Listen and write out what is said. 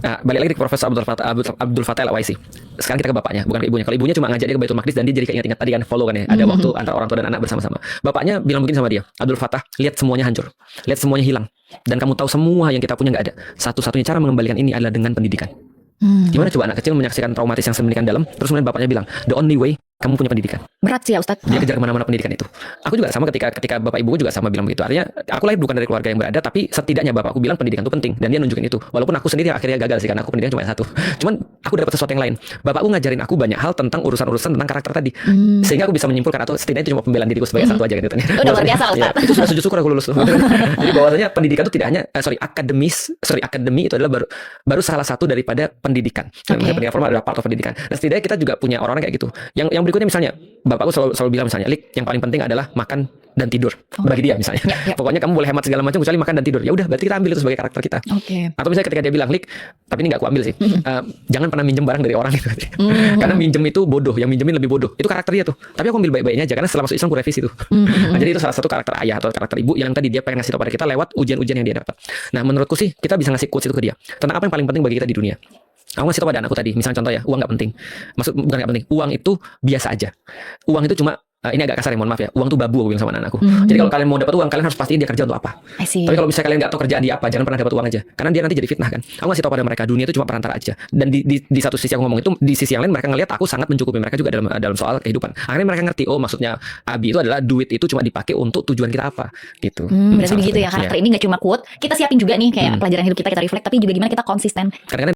Balik lagi ke Profesor Abdul Fattah Al-Waisi. Sekarang kita ke bapaknya, bukan ke ibunya. Kalau ibunya cuma ngajak dia ke Baitul Maqdis dan dia jadi kayak ingat-ingat tadi kan, follow kan ya. Ada waktu antara orang tua dan anak bersama-sama. Bapaknya bilang begini sama dia, Abdul Fattah, lihat semuanya hancur, lihat semuanya hilang, dan kamu tahu semua yang kita punya nggak ada. Satu-satunya cara mengembalikan ini adalah dengan pendidikan. Gimana coba anak kecil menyaksikan traumatis yang sedemikian dalam, terus kemudian bapaknya bilang, the only way kamu punya pendidikan. Berat sih ya Ustadz. Dia kejar kemana-mana pendidikan itu. Aku juga sama ketika bapak ibuku juga sama bilang begitu. Artinya aku lahir bukan dari keluarga yang berada, tapi setidaknya bapakku bilang pendidikan itu penting dan dia nunjukin itu. Walaupun aku sendiri akhirnya gagal sih karena aku pendidikan cuma satu. Cuman aku dapat sesuatu yang lain. Bapakku ngajarin aku banyak hal tentang urusan-urusan tentang karakter tadi. Sehingga aku bisa menyimpulkan atau setidaknya itu cuma pembelaan diriku sebagai satu aja gitu. Udah luar biasa Ustadz. Ya, itu sudah sujud syukur aku lulus. Jadi bahwasanya pendidikan itu tidak hanya akademi itu adalah baru salah satu daripada pendidikan. Pendidikan formal adalah part of pendidikan. Dan setidaknya kita juga punya orang-orang kayak gitu. Yang berikutnya misalnya bapakku selalu bilang misalnya, Lik, yang paling penting adalah makan dan tidur. Bagi dia misalnya. Pokoknya kamu boleh hemat segala macam kecuali makan dan tidur. Ya udah, berarti kita ambil itu sebagai karakter kita. Atau misalnya ketika dia bilang, Lik, tapi ini nggak aku ambil sih. Jangan pernah minjem barang dari orang gitu. Karena minjem itu bodoh, yang minjemin lebih bodoh. Itu karakter dia tuh. Tapi aku ambil baik-baiknya aja karena setelah masuk Islam aku revisi tuh. Nah, jadi itu salah satu karakter ayah atau karakter ibu yang tadi dia pengen ngasih tahu pada kita lewat ujian-ujian yang dia dapat. Nah, menurutku sih kita bisa ngasih quotes itu ke dia. Tentang apa yang paling penting bagi kita di dunia. Aku ngasih tau pada anakku tadi, misalnya contoh ya, uang nggak penting. Bukan nggak penting, uang itu biasa aja. Uang itu cuma ini agak kasar ya, mohon maaf ya. Uang tuh babu, aku bilang sama anak-anakku. Jadi kalau kalian mau dapat uang, kalian harus pastiin dia kerja untuk apa. Tapi kalau misalnya kalian nggak tahu kerjaan dia apa, jangan pernah dapat uang aja. Karena dia nanti jadi fitnah kan. Aku ngasih tahu pada mereka, dunia itu cuma perantara aja. Dan di satu sisi aku ngomong itu, di sisi yang lain mereka ngelihat aku sangat mencukupi mereka juga dalam soal kehidupan. Akhirnya mereka ngerti, oh maksudnya Abi itu adalah duit itu cuma dipakai untuk tujuan kita apa, gitu. Berarti begitu ya, karakter ini nggak cuma quote, kita siapin juga nih kayak pelajaran hidup kita reflect, tapi juga gimana kita konsisten. Kadang-kadang